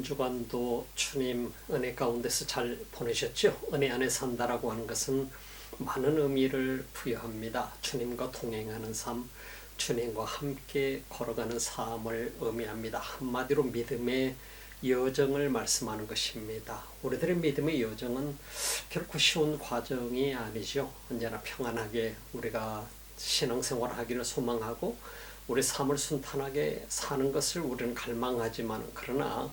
주간도 주님 은혜 가운데서 잘 보내셨죠? 은혜 안에 산다라고 하는 것은 많은 의미를 부여합니다. 주님과 동행하는 삶, 주님과 함께 걸어가는 삶을 의미합니다. 한마디로 믿음의 여정을 말씀하는 것입니다. 우리들의 믿음의 여정은 결코 쉬운 과정이 아니죠. 언제나 평안하게 우리가 신앙생활을 하기를 소망하고 우리 삶을 순탄하게 사는 것을 우리는 갈망하지만, 그러나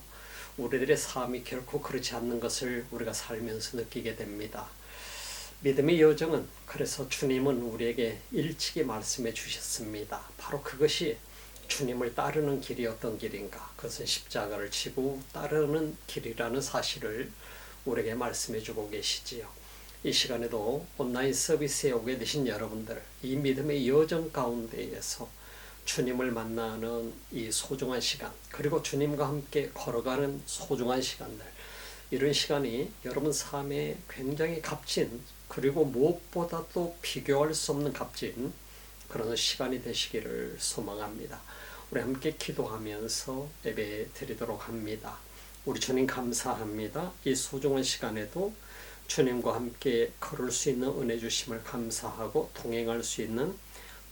우리들의 삶이 결코 그렇지 않는 것을 우리가 살면서 느끼게 됩니다. 믿음의 여정은, 그래서 주님은 우리에게 일찍이 말씀해 주셨습니다. 바로 그것이 주님을 따르는 길이 어떤 길인가, 그것은 십자가를 지고 따르는 길이라는 사실을 우리에게 말씀해 주고 계시지요. 이 시간에도 온라인 서비스에 오게 되신 여러분들, 이 믿음의 여정 가운데에서 주님을 만나는 이 소중한 시간, 그리고 주님과 함께 걸어가는 소중한 시간들, 이런 시간이 여러분 삶에 굉장히 값진, 그리고 무엇보다 또 비교할 수 없는 값진 그런 시간이 되시기를 소망합니다. 우리 함께 기도하면서 예배 드리도록 합니다. 우리 주님 감사합니다. 이 소중한 시간에도 주님과 함께 걸을 수 있는 은혜 주심을 감사하고 동행할 수 있는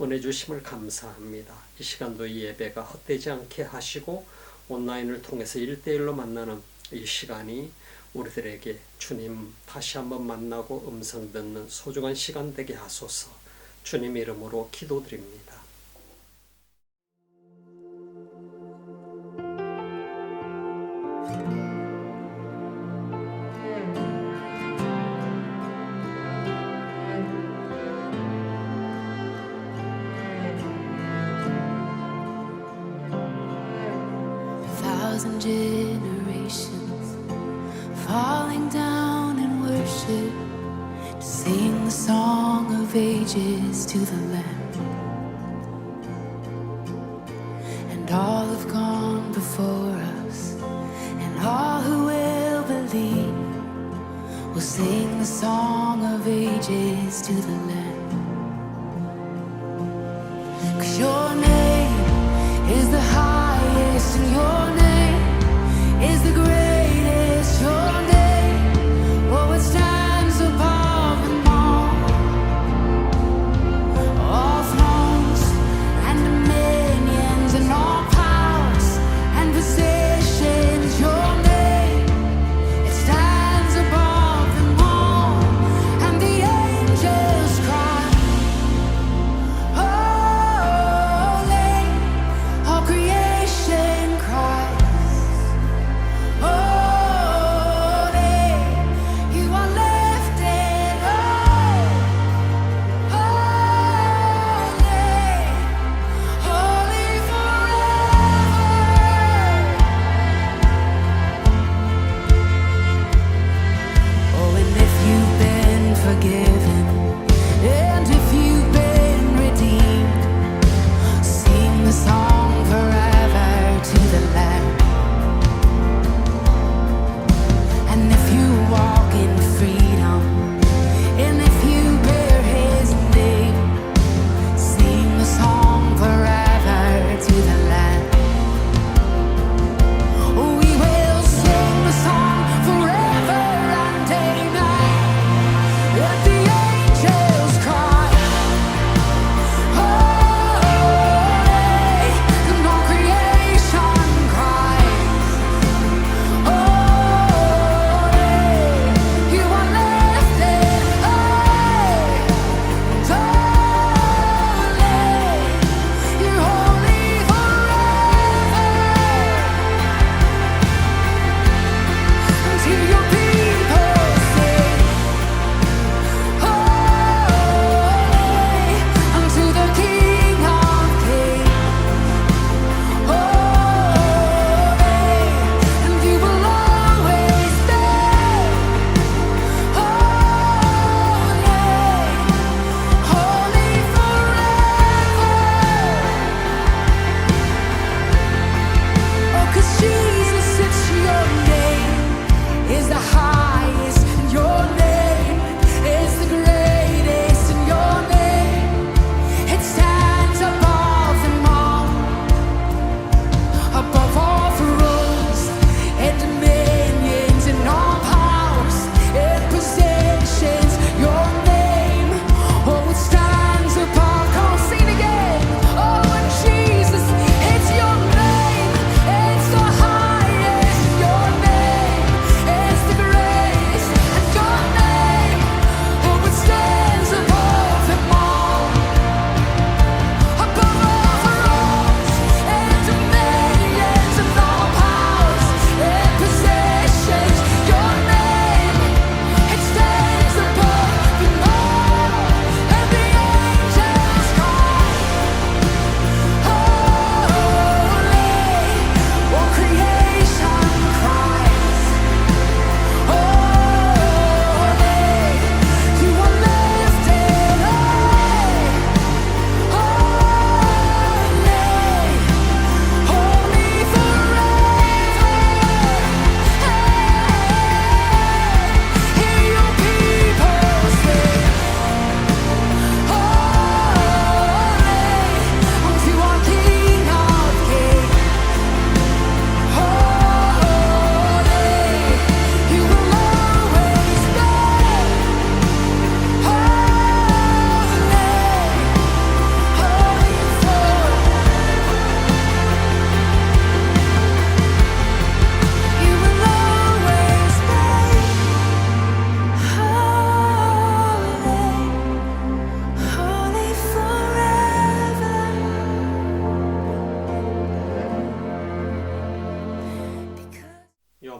은혜 주심을 감사합니다. 이 시간도 이 예배가 헛되지 않게 하시고 온라인을 통해서 1대1로 만나는 이 시간이 우리들에게 주님 다시 한번 만나고 음성 듣는 소중한 시간 되게 하소서. 주님 이름으로 기도드립니다. Thousand generations falling down in worship to sing the song of ages to the Lamb, and all have gone before us, and all who will believe will sing the song of ages to the Lamb. 'Cause your name is the highest, and your name is the greatest. Your name, oh, it stands above them all thrones and dominions and all powers and positions. Your name, it stands above them all, and the angels cry, holy. All creation cries,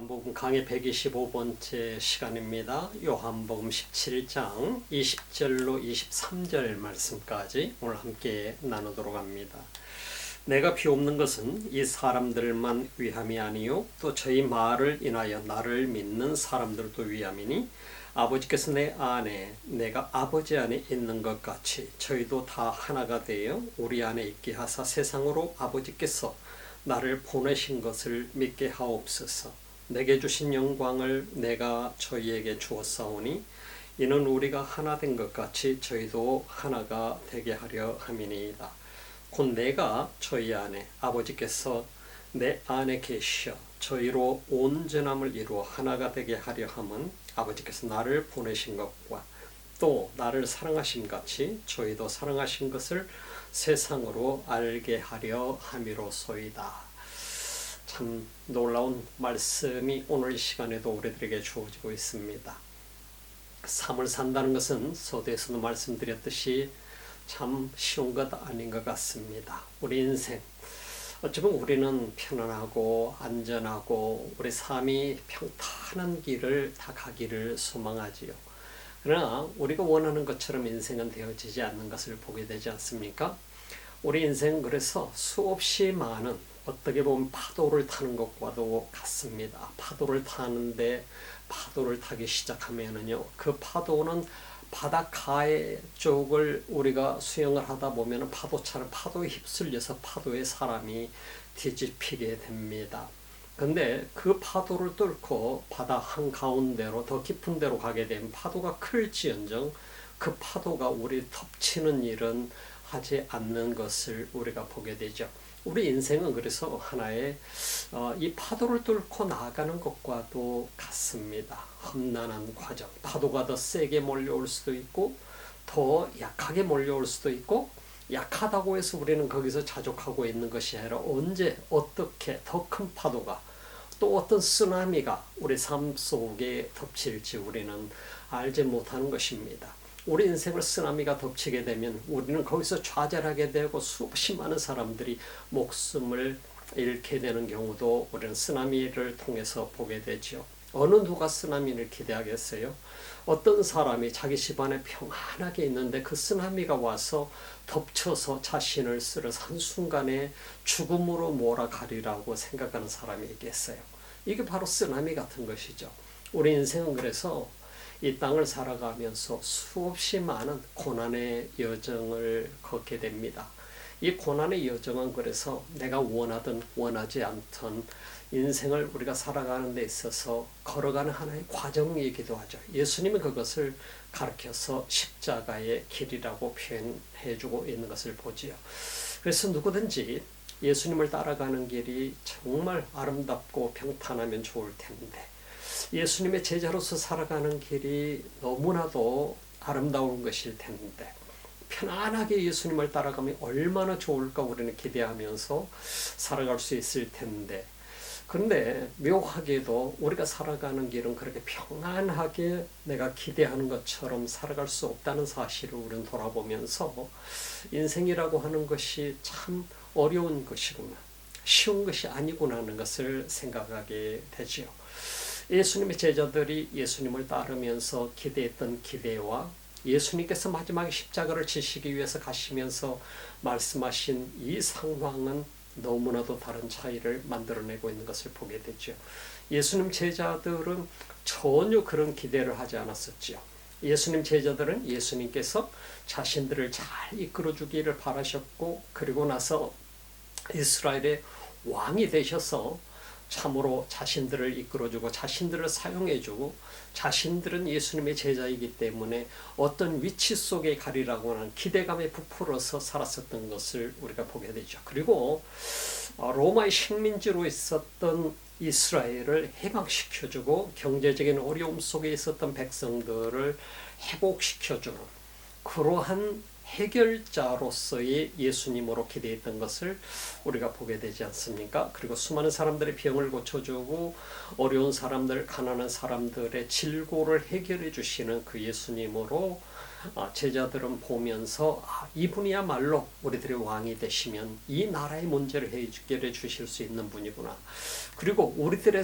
요한복음 강의 125번째 시간입니다. 요한복음 17장 20절로 23절 말씀까지 오늘 함께 나누도록 합니다. 내가 비옵는 것은 이 사람들만 위함이 아니요 또 저희 말을 인하여 나를 믿는 사람들도 위함이니 아버지께서 내 안에 내가 아버지 안에 있는 것 같이 저희도 다 하나가 되어 우리 안에 있게 하사 세상으로 아버지께서 나를 보내신 것을 믿게 하옵소서. 내게 주신 영광을 내가 저희에게 주었사오니 이는 우리가 하나 된 것 같이 저희도 하나가 되게 하려 함이니이다. 곧 내가 저희 안에 아버지께서 내 안에 계셔 저희로 온전함을 이루어 하나가 되게 하려 함은 아버지께서 나를 보내신 것과 또 나를 사랑하신 같이 저희도 사랑하신 것을 세상으로 알게 하려 함이로소이다. 참 놀라운 말씀이 오늘 이 시간에도 우리들에게 주어지고 있습니다. 삶을 산다는 것은 서두에서도 말씀드렸듯이 참 쉬운 것 아닌 것 같습니다. 우리 인생 어쩌면 우리는 편안하고 안전하고 우리 삶이 평탄한 길을 다 가기를 소망하지요. 그러나 우리가 원하는 것처럼 인생은 되어지지 않는 것을 보게 되지 않습니까? 우리 인생은 그래서 수없이 많은 어떻게 보면 파도를 타는 것과도 같습니다. 파도를 타는데 파도를 타기 시작하면은요, 그 파도는 바닷가의 쪽을 우리가 수영을 하다 보면 파도처럼 파도에 휩쓸려서 파도에 사람이 뒤집히게 됩니다. 근데 그 파도를 뚫고 바다 한가운데로 더 깊은 데로 가게 되면 파도가 클지언정 그 파도가 우리 덮치는 일은 하지 않는 것을 우리가 보게 되죠. 우리 인생은 그래서 하나의 이 파도를 뚫고 나아가는 것과도 같습니다. 험난한 과정. 파도가 더 세게 몰려올 수도 있고 더 약하게 몰려올 수도 있고 약하다고 해서 우리는 거기서 자족하고 있는 것이 아니라 언제 어떻게 더 큰 파도가 또 어떤 쓰나미가 우리 삶 속에 덮칠지 우리는 알지 못하는 것입니다. 우리 인생을 쓰나미가 덮치게 되면 우리는 거기서 좌절하게 되고 수없이 많은 사람들이 목숨을 잃게 되는 경우도 우리는 쓰나미를 통해서 보게 되죠. 어느 누가 쓰나미를 기대하겠어요? 어떤 사람이 자기 집안에 평안하게 있는데 그 쓰나미가 와서 덮쳐서 자신을 쓰러 한순간에 죽음으로 몰아가리라고 생각하는 사람이 있겠어요? 이게 바로 쓰나미 같은 것이죠. 우리 인생은 그래서 이 땅을 살아가면서 수없이 많은 고난의 여정을 걷게 됩니다. 이 고난의 여정은 그래서 내가 원하든 원하지 않든 인생을 우리가 살아가는 데 있어서 걸어가는 하나의 과정이기도 하죠. 예수님은 그것을 가르쳐서 십자가의 길이라고 표현해주고 있는 것을 보지요. 그래서 누구든지 예수님을 따라가는 길이 정말 아름답고 평탄하면 좋을 텐데 예수님의 제자로서 살아가는 길이 너무나도 아름다운 것일 텐데 편안하게 예수님을 따라가면 얼마나 좋을까 우리는 기대하면서 살아갈 수 있을 텐데 그런데 묘하게도 우리가 살아가는 길은 그렇게 평안하게 내가 기대하는 것처럼 살아갈 수 없다는 사실을 우리는 돌아보면서 인생이라고 하는 것이 참 어려운 것이구나 쉬운 것이 아니구나 하는 것을 생각하게 되지요. 예수님의 제자들이 예수님을 따르면서 기대했던 기대와 예수님께서 마지막에 십자가를 지시기 위해서 가시면서 말씀하신 이 상황은 너무나도 다른 차이를 만들어내고 있는 것을 보게 되죠. 예수님 제자들은 전혀 그런 기대를 하지 않았었지요. 예수님 제자들은 예수님께서 자신들을 잘 이끌어주기를 바라셨고 그리고 나서 이스라엘의 왕이 되셔서 참으로 자신들을 이끌어주고 자신들을 사용해주고 자신들은 예수님의 제자이기 때문에 어떤 위치 속에 가리라고 하는 기대감에 부풀어서 살았었던 것을 우리가 보게 되죠. 그리고 로마의 식민지로 있었던 이스라엘을 해방시켜주고 경제적인 어려움 속에 있었던 백성들을 회복시켜주는 그러한 해결자로서의 예수님으로 기대했던 것을 우리가 보게 되지 않습니까? 그리고 수많은 사람들의 병을 고쳐주고 어려운 사람들, 가난한 사람들의 질고를 해결해 주시는 그 예수님으로 제자들은 보면서 이분이야말로 우리들의 왕이 되시면 이 나라의 문제를 해결해 주실 수 있는 분이구나. 그리고 우리들의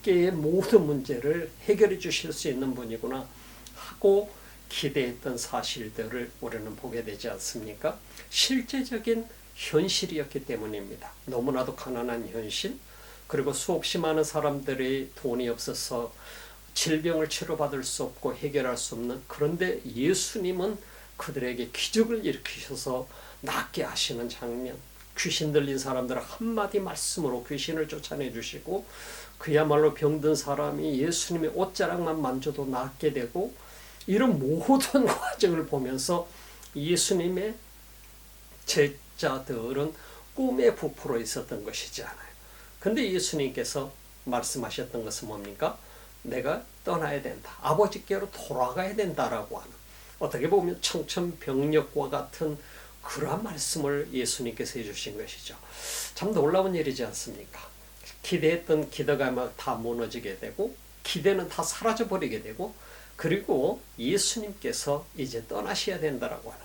십계의 모든 문제를 해결해 주실 수 있는 분이구나 하고 기대했던 사실들을 우리는 보게 되지 않습니까? 실제적인 현실이었기 때문입니다. 너무나도 가난한 현실, 그리고 수없이 많은 사람들이 돈이 없어서 질병을 치료받을 수 없고 해결할 수 없는, 그런데 예수님은 그들에게 기적을 일으키셔서 낫게 하시는 장면, 귀신 들린 사람들을 한마디 말씀으로 귀신을 쫓아내 주시고, 그야말로 병든 사람이 예수님의 옷자락만 만져도 낫게 되고, 이런 모든 과정을 보면서 예수님의 제자들은 꿈에 부풀어 있었던 것이지 않아요. 근데 예수님께서 말씀하셨던 것은 뭡니까? 내가 떠나야 된다. 아버지께로 돌아가야 된다라고 하는, 어떻게 보면 청천벽력과 같은 그러한 말씀을 예수님께서 해주신 것이죠. 참 놀라운 일이지 않습니까? 기대했던 기대가 막 다 무너지게 되고, 기대는 다 사라져 버리게 되고, 그리고 예수님께서 이제 떠나셔야 된다라고 하는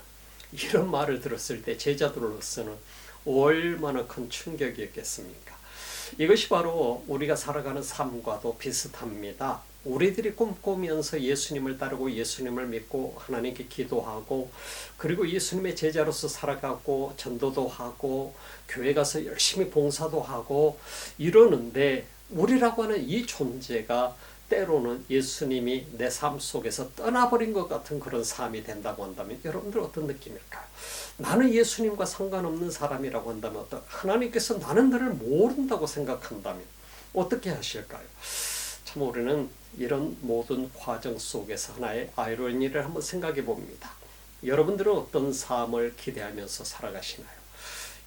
이런 말을 들었을 때 제자들로서는 얼마나 큰 충격이었겠습니까? 이것이 바로 우리가 살아가는 삶과도 비슷합니다. 우리들이 꿈꾸면서 예수님을 따르고 예수님을 믿고 하나님께 기도하고, 그리고 예수님의 제자로서 살아가고 전도도 하고 교회 가서 열심히 봉사도 하고 이러는데, 우리라고 하는 이 존재가 때로는 예수님이 내 삶 속에서 떠나버린 것 같은 그런 삶이 된다고 한다면 여러분들 어떤 느낌일까요? 나는 예수님과 상관없는 사람이라고 한다면, 하나님께서 나는 너를 모른다고 생각한다면 어떻게 하실까요? 참 우리는 이런 모든 과정 속에서 하나의 아이러니를 한번 생각해 봅니다. 여러분들은 어떤 삶을 기대하면서 살아가시나요?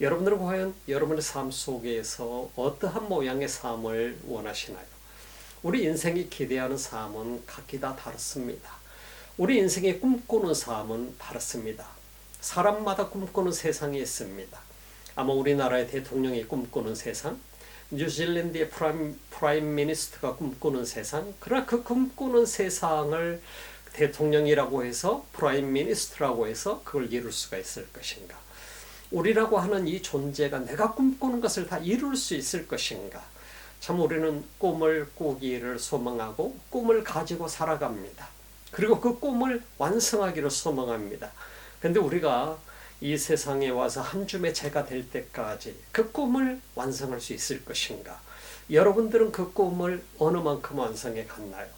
여러분들은 과연 여러분의 삶 속에서 어떠한 모양의 삶을 원하시나요? 우리 인생이 기대하는 삶은 각기 다 다릅니다. 우리 인생이 꿈꾸는 삶은 다릅니다. 사람마다 꿈꾸는 세상이 있습니다. 아마 우리나라의 대통령이 꿈꾸는 세상, 뉴질랜드의 프라임 미니스터가 꿈꾸는 세상, 그러나 그 꿈꾸는 세상을 대통령이라고 해서 프라임 미니스터라고 해서 그걸 이룰 수가 있을 것인가? 우리라고 하는 이 존재가 내가 꿈꾸는 것을 다 이룰 수 있을 것인가? 참 우리는 꿈을 꾸기를 소망하고 꿈을 가지고 살아갑니다. 그리고 그 꿈을 완성하기를 소망합니다. 근데 우리가 이 세상에 와서 한 줌의 재가 될 때까지 그 꿈을 완성할 수 있을 것인가? 여러분들은 그 꿈을 어느 만큼 완성해 갔나요?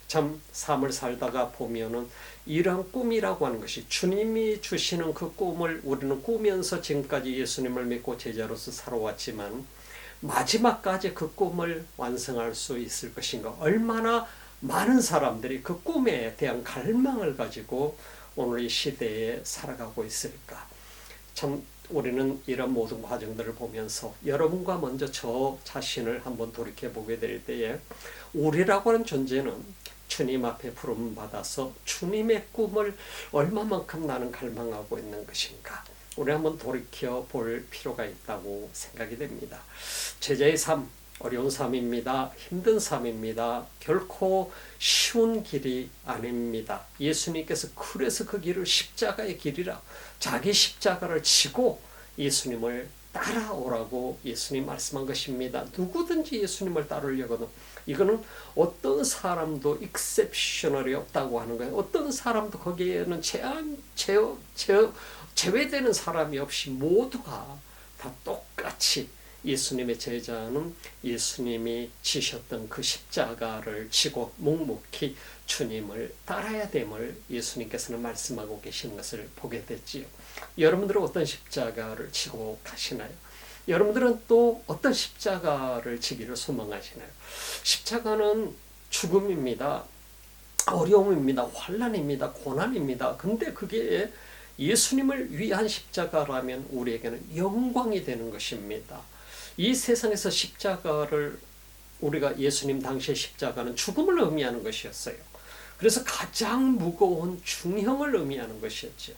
참 삶을 살다가 보면은 이러한 꿈이라고 하는 것이, 주님이 주시는 그 꿈을 우리는 꾸면서 지금까지 예수님을 믿고 제자로서 살아왔지만, 마지막까지 그 꿈을 완성할 수 있을 것인가? 얼마나 많은 사람들이 그 꿈에 대한 갈망을 가지고 오늘 이 시대에 살아가고 있을까? 참 우리는 이런 모든 과정들을 보면서 여러분과 먼저 저 자신을 한번 돌이켜보게 될 때에, 우리라고 하는 존재는 주님 앞에 부름 받아서 주님의 꿈을 얼마만큼 나는 갈망하고 있는 것인가? 우리 한번 돌이켜 볼 필요가 있다고 생각이 됩니다. 제자의 삶, 어려운 삶입니다. 힘든 삶입니다. 결코 쉬운 길이 아닙니다. 예수님께서 그래서 그 길을 십자가의 길이라, 자기 십자가를 지고 예수님을 따라오라고 예수님 말씀한 것입니다. 누구든지 예수님을 따르려거든, 이거는 어떤 사람도 익셉셔널이 없다고 하는 거예요. 어떤 사람도 거기에는 제외되는 사람이 없이 모두가 다 똑같이 예수님의 제자는 예수님이 지셨던 그 십자가를 지고 묵묵히 주님을 따라야 됨을 예수님께서는 말씀하고 계시는 것을 보게 됐지요. 여러분들은 어떤 십자가를 지고 가시나요? 여러분들은 또 어떤 십자가를 지기를 소망하시나요? 십자가는 죽음입니다. 어려움입니다. 환난입니다. 고난입니다. 근데 그게 예수님을 위한 십자가라면 우리에게는 영광이 되는 것입니다. 이 세상에서 십자가를, 우리가 예수님 당시의 십자가는 죽음을 의미하는 것이었어요. 그래서 가장 무거운 중형을 의미하는 것이었죠.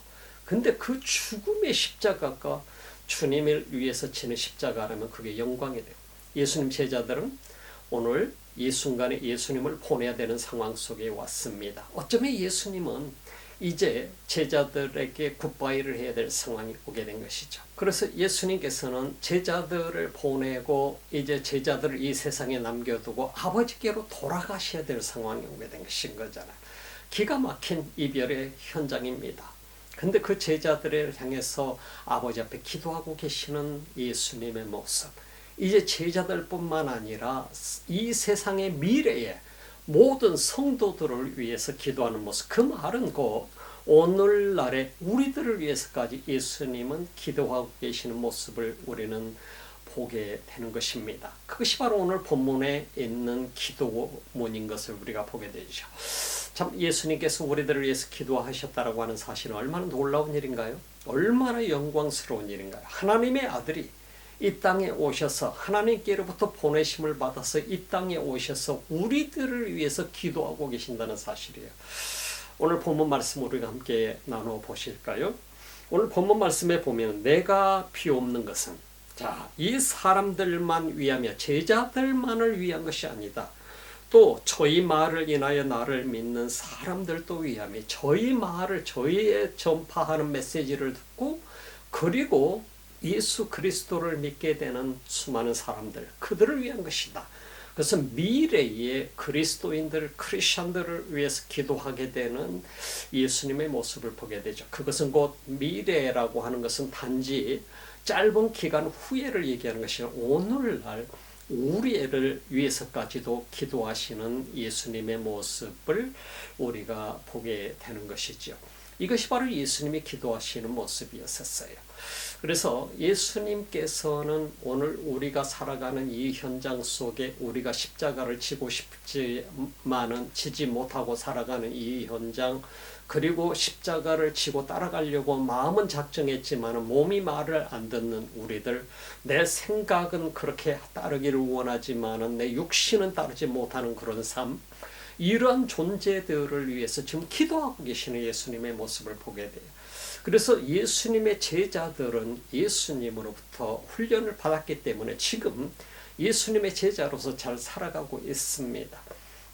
근데 그 죽음의 십자가가 주님을 위해서 지는 십자가라면 그게 영광이 돼요. 예수님 제자들은 오늘 이 순간에 예수님을 보내야 되는 상황 속에 왔습니다. 어쩌면 예수님은 이제 제자들에게 굿바이를 해야 될 상황이 오게 된 것이죠. 그래서 예수님께서는 제자들을 보내고 이제 제자들을 이 세상에 남겨두고 아버지께로 돌아가셔야 될 상황이 오게 된 것인 거잖아요. 기가 막힌 이별의 현장입니다. 근데 그 제자들을 향해서 아버지 앞에 기도하고 계시는 예수님의 모습, 이제 제자들뿐만 아니라 이 세상의 미래에 모든 성도들을 위해서 기도하는 모습, 그 말은 곧 오늘날의 우리들을 위해서까지 예수님은 기도하고 계시는 모습을 우리는 보게 되는 것입니다. 그것이 바로 오늘 본문에 있는 기도문인 것을 우리가 보게 되죠. 참, 예수님께서 우리들을 위해서 기도하셨다라고 하는 사실은 얼마나 놀라운 일인가요? 얼마나 영광스러운 일인가요? 하나님의 아들이 이 땅에 오셔서 하나님께로부터 보내심을 받아서 이 땅에 오셔서 우리들을 위해서 기도하고 계신다는 사실이에요. 오늘 본문 말씀 우리가 함께 나눠 보실까요? 오늘 본문 말씀에 보면 내가 비옵는 것은, 자, 이 사람들만 위하며 제자들만을 위한 것이 아니다. 또 저희 말을 인하여 나를 믿는 사람들도 위하며 저희 말을, 저희의 전파하는 메시지를 듣고 그리고 예수 그리스도를 믿게 되는 수많은 사람들, 그들을 위한 것이다. 그래서 미래의 그리스도인들, 크리스천들을 위해서 기도하게 되는 예수님의 모습을 보게 되죠. 그것은 곧 미래라고 하는 것은 단지 짧은 기간 후에를 얘기하는 것이 아니라 오늘날 우리를 위해서까지도 기도하시는 예수님의 모습을 우리가 보게 되는 것이죠. 이것이 바로 예수님이 기도하시는 모습이었었어요. 그래서 예수님께서는 오늘 우리가 살아가는 이 현장 속에 우리가 십자가를 지고 싶지만은 지지 못하고 살아가는 이 현장, 그리고 십자가를 지고 따라가려고 마음은 작정했지만 몸이 말을 안 듣는 우리들, 내 생각은 그렇게 따르기를 원하지만 내 육신은 따르지 못하는 그런 삶, 이러한 존재들을 위해서 지금 기도하고 계시는 예수님의 모습을 보게 돼요. 그래서 예수님의 제자들은 예수님으로부터 훈련을 받았기 때문에 지금 예수님의 제자로서 잘 살아가고 있습니다.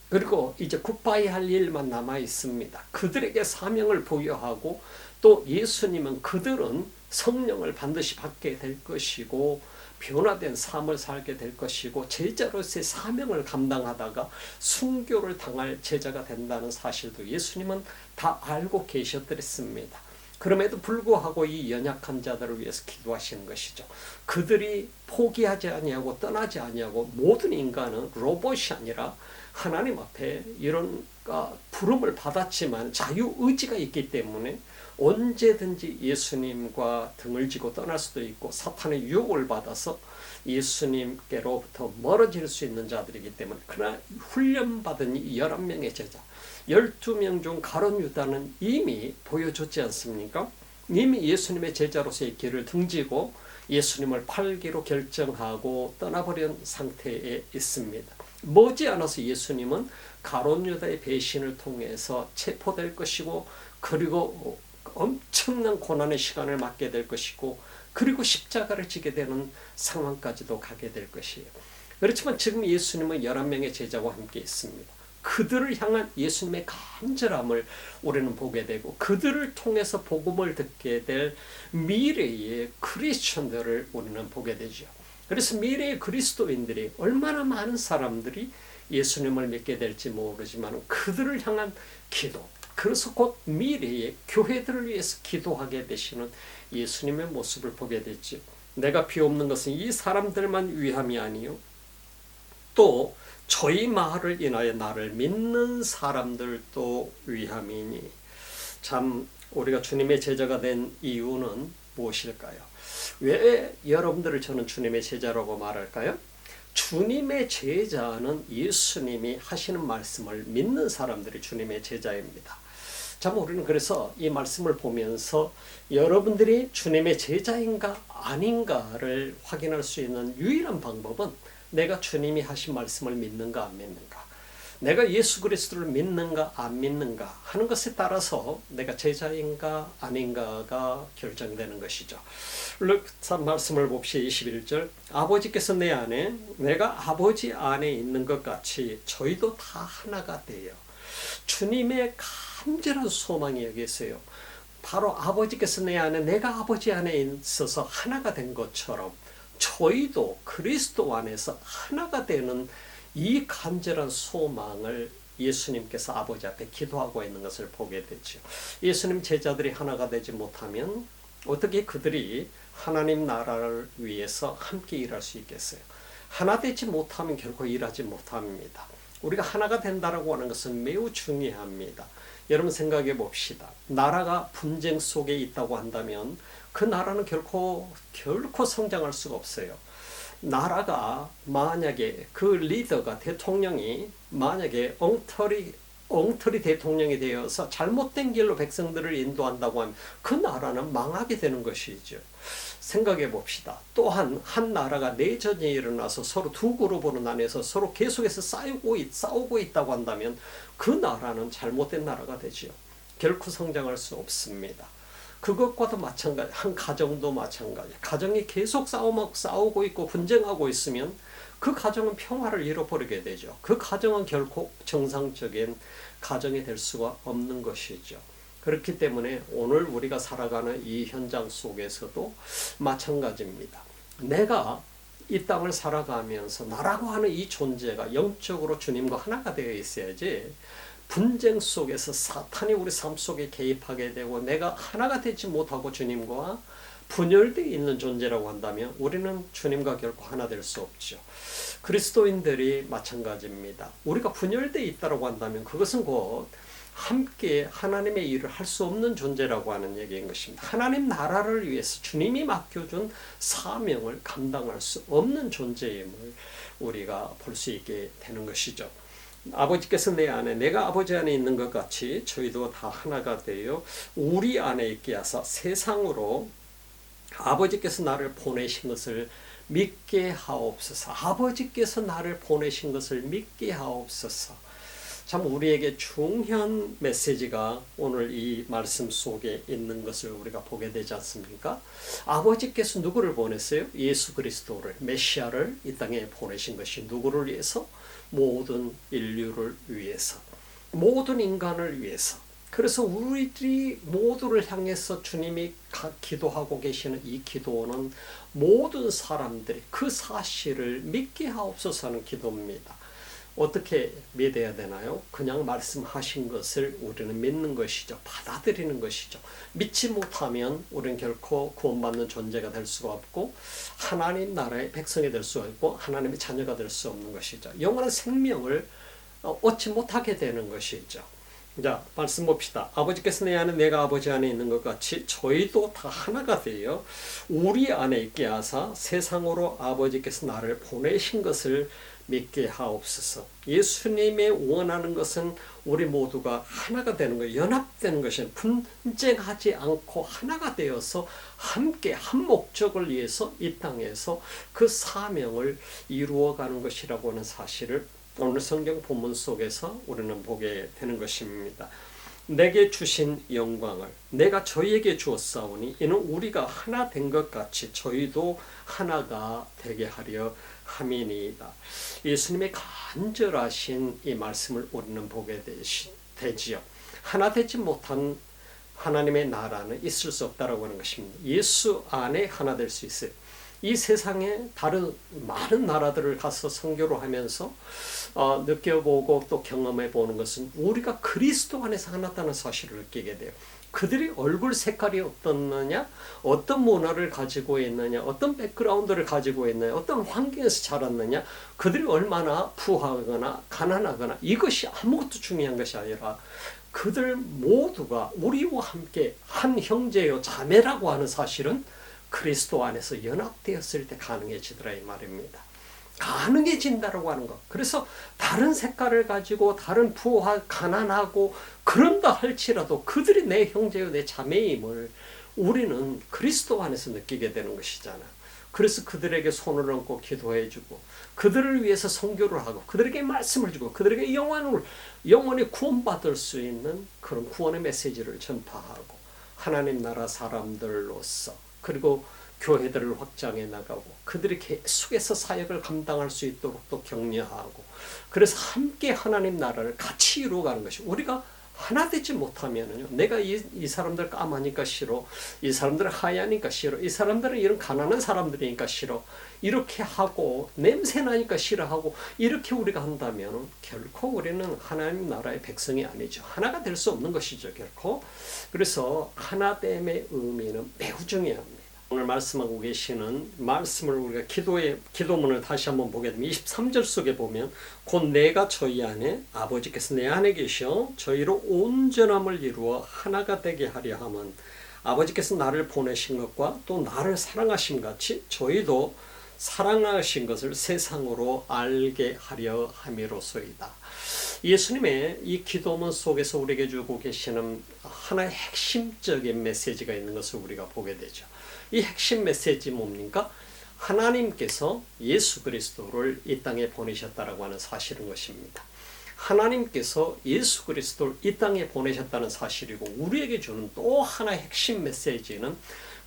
그리고 이제 굿바이 할 일만 남아 있습니다. 그들에게 사명을 부여하고 또 예수님은 그들은 성령을 반드시 받게 될 것이고 변화된 삶을 살게 될 것이고 제자로서의 사명을 감당하다가 순교를 당할 제자가 된다는 사실도 예수님은 다 알고 계셨더랬습니다. 그럼에도 불구하고 이 연약한 자들을 위해서 기도하시는 것이죠. 그들이 포기하지 아니하고 떠나지 아니하고 모든 인간은 로봇이 아니라 하나님 앞에 이런 부름을 받았지만 자유의지가 있기 때문에 언제든지 예수님과 등을 지고 떠날 수도 있고 사탄의 유혹을 받아서 예수님께로부터 멀어질 수 있는 자들이기 때문에, 그러나 훈련받은 이 11명의 제자 12명 중 가룟 유다는 이미 보여줬지 않습니까? 이미 예수님의 제자로서의 길을 등지고 예수님을 팔기로 결정하고 떠나버린 상태에 있습니다. 머지않아서 예수님은 가룟 유다의 배신을 통해서 체포될 것이고 그리고 엄청난 고난의 시간을 맞게 될 것이고 그리고 십자가를 지게 되는 상황까지도 가게 될 것이에요. 그렇지만 지금 예수님은 11명의 제자와 함께 있습니다. 그들을 향한 예수님의 간절함을 우리는 보게 되고 그들을 통해서 복음을 듣게 될 미래의 크리스천들을 우리는 보게 되죠. 그래서 미래의 그리스도인들이 얼마나 많은 사람들이 예수님을 믿게 될지 모르지만 그들을 향한 기도, 그래서 곧 미래의 교회들을 위해서 기도하게 되시는 예수님의 모습을 보게 되죠. 내가 비옵는 것은 이 사람들만 위함이 아니요 또 저희 말을 인하여 나를 믿는 사람들도 위함이니. 참, 우리가 주님의 제자가 된 이유는 무엇일까요? 왜 여러분들을 저는 주님의 제자라고 말할까요? 주님의 제자는 예수님이 하시는 말씀을 믿는 사람들이 주님의 제자입니다. 참, 우리는 그래서 이 말씀을 보면서 여러분들이 주님의 제자인가 아닌가를 확인할 수 있는 유일한 방법은 내가 주님이 하신 말씀을 믿는가 안 믿는가, 내가 예수 그리스도를 믿는가 안 믿는가 하는 것에 따라서 내가 제자인가 아닌가가 결정되는 것이죠. 루카 말씀을 봅시다. 21절, 아버지께서 내 안에 내가 아버지 안에 있는 것 같이 저희도 다 하나가 되어 주님의 간절한 소망이 여기 있어요. 바로 아버지께서 내 안에 내가 아버지 안에 있어서 하나가 된 것처럼 저희도 그리스도 안에서 하나가 되는 이 간절한 소망을 예수님께서 아버지 앞에 기도하고 있는 것을 보게 되죠. 예수님 제자들이 하나가 되지 못하면 어떻게 그들이 하나님 나라를 위해서 함께 일할 수 있겠어요? 하나 되지 못하면 결코 일하지 못합니다. 우리가 하나가 된다라고 하는 것은 매우 중요합니다. 여러분 생각해 봅시다. 나라가 분쟁 속에 있다고 한다면 그 나라는 결코 성장할 수가 없어요. 나라가 만약에 그 리더가 대통령이 만약에 엉터리 대통령이 되어서 잘못된 길로 백성들을 인도한다고 하면 그 나라는 망하게 되는 것이죠. 생각해 봅시다. 또한 한 나라가 내전이 일어나서 서로 두 그룹으로 나뉘어서 서로 계속해서 싸우고 있다고 한다면 그 나라는 잘못된 나라가 되지요. 결코 성장할 수 없습니다. 그것과도 마찬가지, 한 가정도 마찬가지. 가정이 계속 싸우고 있고 분쟁하고 있으면 그 가정은 평화를 잃어버리게 되죠. 그 가정은 결코 정상적인 가정이 될 수가 없는 것이죠. 그렇기 때문에 오늘 우리가 살아가는 이 현장 속에서도 마찬가지입니다. 내가 이 땅을 살아가면서 나라고 하는 이 존재가 영적으로 주님과 하나가 되어 있어야지 분쟁 속에서 사탄이 우리 삶 속에 개입하게 되고 내가 하나가 되지 못하고 주님과 분열되어 있는 존재라고 한다면 우리는 주님과 결코 하나 될 수 없죠. 그리스도인들이 마찬가지입니다. 우리가 분열되어 있다고 한다면 그것은 곧 함께 하나님의 일을 할 수 없는 존재라고 하는 얘기인 것입니다. 하나님 나라를 위해서 주님이 맡겨준 사명을 감당할 수 없는 존재임을 우리가 볼 수 있게 되는 것이죠. 아버지께서 내 안에 내가 아버지 안에 있는 것 같이 저희도 다 하나가 되어 우리 안에 있게 하사 세상으로 아버지께서 나를 보내신 것을 믿게 하옵소서. 아버지께서 나를 보내신 것을 믿게 하옵소서. 참 우리에게 중요한 메시지가 오늘 이 말씀 속에 있는 것을 우리가 보게 되지 않습니까? 아버지께서 누구를 보냈어요? 예수 그리스도를, 메시아를 이 땅에 보내신 것이 누구를 위해서? 모든 인류를 위해서, 모든 인간을 위해서. 그래서 우리들이 모두를 향해서 주님이 기도하고 계시는 이 기도는 모든 사람들이 그 사실을 믿게 하옵소서 하는 기도입니다. 어떻게 믿어야 되나요? 그냥 말씀하신 것을 우리는 믿는 것이죠. 받아들이는 것이죠. 믿지 못하면 우리는 결코 구원받는 존재가 될 수가 없고 하나님 나라의 백성이 될 수가 없고 하나님의 자녀가 될 수 없는 것이죠. 영원한 생명을 얻지 못하게 되는 것이죠. 자, 말씀 봅시다. 아버지께서 내 안에 내가 아버지 안에 있는 것 같이 저희도 다 하나가 되어 우리 안에 있게 하사 세상으로 아버지께서 나를 보내신 것을 믿게 하옵소서. 예수님의 원하는 것은 우리 모두가 하나가 되는 거예요. 연합되는 것이 분쟁하지 않고 하나가 되어서 함께 한 목적을 위해서 이 땅에서 그 사명을 이루어가는 것이라고 하는 사실을 오늘 성경 본문 속에서 우리는 보게 되는 것입니다. 내게 주신 영광을 내가 저희에게 주었사오니 이는 우리가 하나 된 것 같이 저희도 하나가 되게 하려 함이니이다. 예수님의 간절하신 이 말씀을 우리는 보게 되지요. 하나 되지 못한 하나님의 나라는 있을 수 없다라고 하는 것입니다. 예수 안에 하나 될 수 있어요. 이 세상에 다른 많은 나라들을 가서 선교를 하면서 느껴보고 또 경험해 보는 것은 우리가 그리스도 안에서 하나다는 사실을 느끼게 돼요. 그들이 얼굴 색깔이 어떻느냐, 어떤 문화를 가지고 있느냐, 어떤 백그라운드를 가지고 있느냐, 어떤 환경에서 자랐느냐, 그들이 얼마나 부하거나 가난하거나 이것이 아무것도 중요한 것이 아니라 그들 모두가 우리와 함께 한 형제요 자매라고 하는 사실은 그리스도 안에서 연합되었을 때 가능해지더라 이 말입니다. 가능해진다라고 하는 것. 그래서 다른 색깔을 가지고 다른 부하 가난하고 그런다 할지라도 그들이 내 형제요 내 자매임을 우리는 그리스도 안에서 느끼게 되는 것이잖아. 그래서 그들에게 손을 얹고 기도해주고 그들을 위해서 선교를 하고 그들에게 말씀을 주고 그들에게 영원히 구원받을 수 있는 그런 구원의 메시지를 전파하고 하나님 나라 사람들로서 그리고 교회들을 확장해 나가고 그들이 계속해서 사역을 감당할 수 있도록 또 격려하고, 그래서 함께 하나님 나라를 같이 이루어가는 것이, 우리가 하나 되지 못하면은요, 내가 이 사람들 까마니까 싫어, 이 사람들은 하얘니까 싫어, 이 사람들은 이런 가난한 사람들이니까 싫어, 이렇게 하고 냄새 나니까 싫어하고, 이렇게 우리가 한다면 결코 우리는 하나님 나라의 백성이 아니죠. 하나가 될 수 없는 것이죠, 결코. 그래서 하나됨의 의미는 매우 중요합니다. 오늘 말씀하고 계시는 말씀을 우리가 기도문을 다시 한번 보게 되면 23절 속에 보면, 곧 내가 저희 안에, 아버지께서 내 안에 계셔 저희로 온전함을 이루어 하나가 되게 하려 함은, 아버지께서 나를 보내신 것과 또 나를 사랑하심 같이 저희도 사랑하신 것을 세상으로 알게 하려 함이로소이다. 예수님의 이 기도문 속에서 우리에게 주고 계시는 하나의 핵심적인 메시지가 있는 것을 우리가 보게 되죠. 이 핵심 메시지 뭡니까? 하나님께서 예수 그리스도를 이 땅에 보내셨다라고 하는 사실인 것입니다. 하나님께서 예수 그리스도를 이 땅에 보내셨다는 사실이고, 우리에게 주는 또 하나의 핵심 메시지는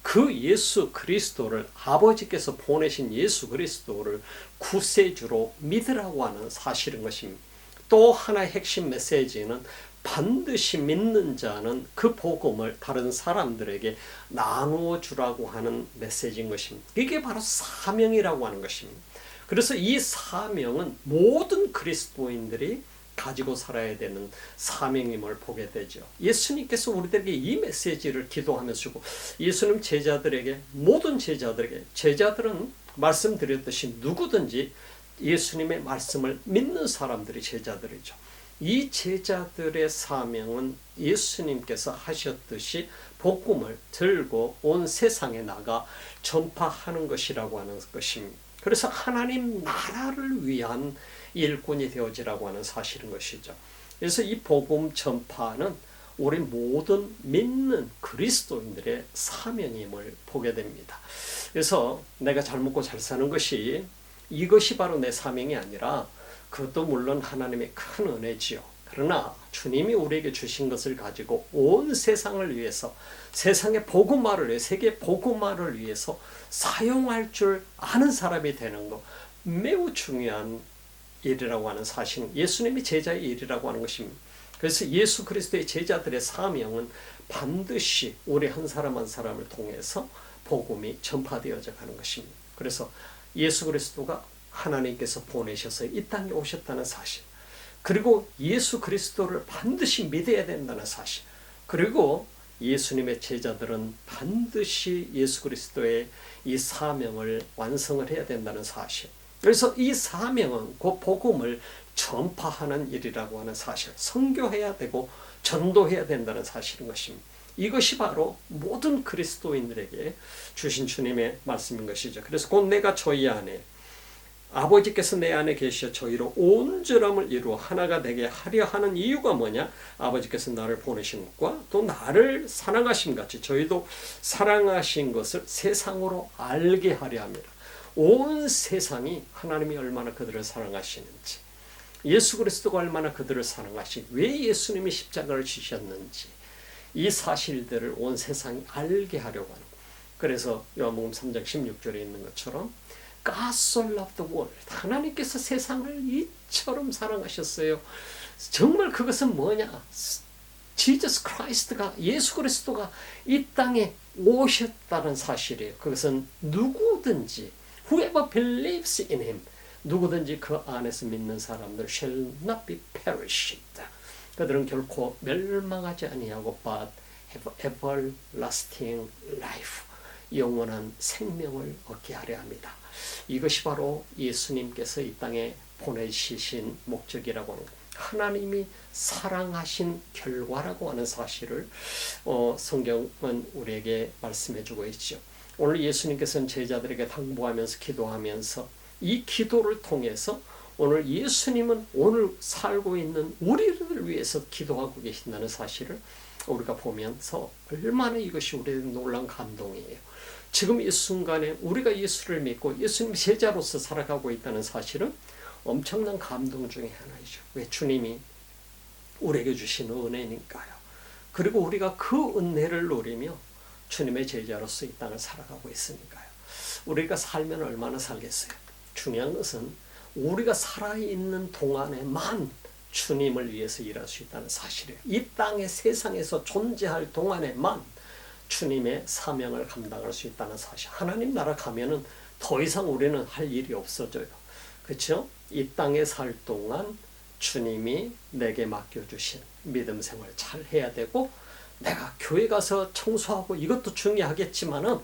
그 예수 그리스도를, 아버지께서 보내신 예수 그리스도를 구세주로 믿으라고 하는 사실인 것입니다. 또 하나의 핵심 메시지는 반드시 믿는 자는 그 복음을 다른 사람들에게 나누어 주라고 하는 메시지인 것입니다. 이게 바로 사명이라고 하는 것입니다. 그래서 이 사명은 모든 그리스도인들이 가지고 살아야 되는 사명임을 보게 되죠. 예수님께서 우리들에게 이 메시지를 기도하면서 주고, 예수님 제자들에게, 모든 제자들에게, 제자들은 말씀드렸듯이 누구든지 예수님의 말씀을 믿는 사람들이 제자들이죠. 이 제자들의 사명은 예수님께서 하셨듯이 복음을 들고 온 세상에 나가 전파하는 것이라고 하는 것입니다. 그래서 하나님 나라를 위한 일꾼이 되어지라고 하는 사실인 것이죠. 그래서 이 복음 전파는 우리 모든 믿는 그리스도인들의 사명임을 보게 됩니다. 그래서 내가 잘 먹고 잘 사는 것이, 이것이 바로 내 사명이 아니라, 그것도 물론 하나님의 큰 은혜지요. 그러나 주님이 우리에게 주신 것을 가지고 온 세상을 위해서, 세상의 복음화를 위해, 세계 복음화를 위해서 사용할 줄 아는 사람이 되는 것, 매우 중요한 일이라고 하는 사실은 예수님이 제자의 일이라고 하는 것입니다. 그래서 예수 그리스도의 제자들의 사명은 반드시 우리 한 사람 한 사람을 통해서 복음이 전파되어져 가는 것입니다. 그래서 예수 그리스도가 하나님께서 보내셔서 이 땅에 오셨다는 사실, 그리고 예수 그리스도를 반드시 믿어야 된다는 사실, 그리고 예수님의 제자들은 반드시 예수 그리스도의 이 사명을 완성을 해야 된다는 사실, 그래서 이 사명은 그 복음을 전파하는 일이라고 하는 사실, 선교해야 되고 전도해야 된다는 사실인 것입니다. 이것이 바로 모든 그리스도인들에게 주신 주님의 말씀인 것이죠. 그래서 곧 내가 저희 안에, 아버지께서 내 안에 계셔 저희로 온전함을 이루어 하나가 되게 하려 하는 이유가 뭐냐? 아버지께서 나를 보내신 것과 또 나를 사랑하신 같이 저희도 사랑하신 것을 세상으로 알게 하려 합니다. 온 세상이 하나님이 얼마나 그들을 사랑하시는지, 예수 그리스도가 얼마나 그들을 사랑하시고 왜 예수님이 십자가를 지셨는지, 이 사실들을 온 세상이 알게 하려고 하는 거예요. 그래서 요한복음 3장 16절에 있는 것처럼 God so loved the world, 하나님께서 세상을 이처럼 사랑하셨어요. 정말 그것은 뭐냐? Jesus Christ가, 예수 그리스도가 이 땅에 오셨다는 사실이에요. 그것은 누구든지, whoever believes in him, 누구든지 그 안에서 믿는 사람들 shall not be perished, 그들은 결코 멸망하지 아니하고 but have everlasting life, 영원한 생명을 얻게 하려 합니다. 이것이 바로 예수님께서 이 땅에 보내주신 목적이라고 하는 것, 하나님이 사랑하신 결과라고 하는 사실을 성경은 우리에게 말씀해 주고 있죠. 오늘 예수님께서는 제자들에게 당부하면서 기도하면서 이 기도를 통해서 오늘 예수님은 오늘 살고 있는 우리를 위해서 기도하고 계신다는 사실을 우리가 보면서 얼마나 이것이 우리에게 놀라운 감동이에요. 지금 이 순간에 우리가 예수를 믿고 예수님 제자로서 살아가고 있다는 사실은 엄청난 감동 중에 하나이죠. 왜? 주님이 우리에게 주신 은혜니까요. 그리고 우리가 그 은혜를 누리며 주님의 제자로서 이 땅을 살아가고 있으니까요. 우리가 살면 얼마나 살겠어요? 중요한 것은 우리가 살아있는 동안에만 주님을 위해서 일할 수 있다는 사실이에요. 이 땅의 세상에서 존재할 동안에만 주님의 사명을 감당할 수 있다는 사실. 하나님 나라 가면은 더 이상 우리는 할 일이 없어져요. 그렇죠? 이 땅에 살 동안 주님이 내게 맡겨주신 믿음 생활 잘 해야 되고, 내가 교회 가서 청소하고 이것도 중요하겠지만은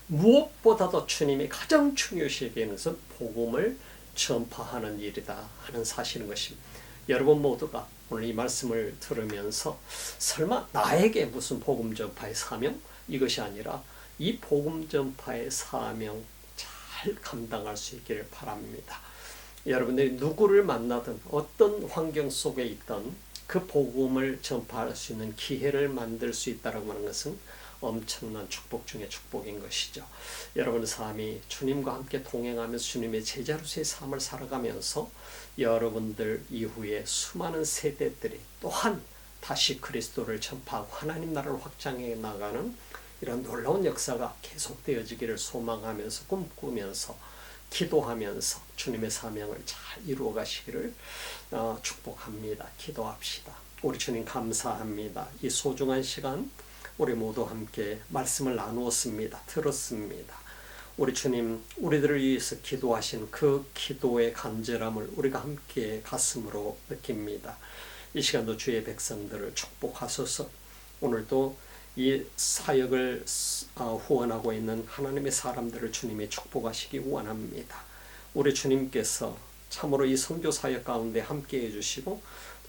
무엇보다도 주님이 가장 중요시 여기는 것은 복음을 전파하는 일이다 하는 사실인 것입니다. 여러분 모두가 오늘 이 말씀을 들으면서 설마 나에게 무슨 복음 전파의 사명? 이것이 아니라 이 복음 전파의 사명 잘 감당할 수 있기를 바랍니다. 여러분들이 누구를 만나든 어떤 환경 속에 있든 그 복음을 전파할 수 있는 기회를 만들 수 있다고 하는 것은 엄청난 축복 중에 축복인 것이죠. 여러분의 삶이 주님과 함께 동행하면서 주님의 제자로서의 삶을 살아가면서 여러분들 이후에 수많은 세대들이 또한 다시 그리스도를 전파하고 하나님 나라를 확장해 나가는 이런 놀라운 역사가 계속되어지기를 소망하면서 꿈꾸면서 기도하면서 주님의 사명을 잘 이루어 가시기를 축복합니다. 기도합시다. 우리 주님 감사합니다. 이 소중한 시간 우리 모두 함께 말씀을 나누었습니다. 들었습니다. 우리 주님, 우리들을 위해서 기도하신 그 기도의 간절함을 우리가 함께 가슴으로 느낍니다. 이 시간도 주의 백성들을 축복하소서. 오늘도 이 사역을 후원하고 있는 하나님의 사람들을 주님이 축복하시기 원합니다. 우리 주님께서 참으로 이 선교 사역 가운데 함께 해주시고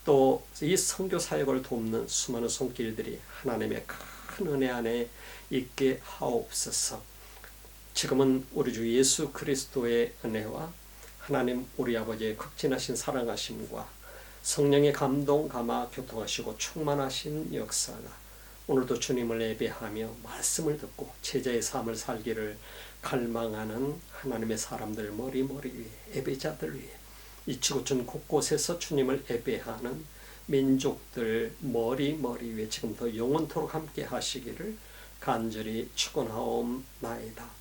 또 이 선교 사역을 돕는 수많은 손길들이 하나님의 큰 은혜 안에 있게 하옵소서. 지금은 우리 주 예수 그리스도의 은혜와 하나님 우리 아버지의 극진하신 사랑하심과 성령의 감동 감화 교통하시고 충만하신 역사가 오늘도 주님을 예배하며 말씀을 듣고 제자의 삶을 살기를 갈망하는 하나님의 사람들 머리 위에 예배자들 위에 이 지구촌 곳곳에서 주님을 예배하는 민족들 머리 위에 지금도 영원토록 함께 하시기를 간절히 축원하옵나이다.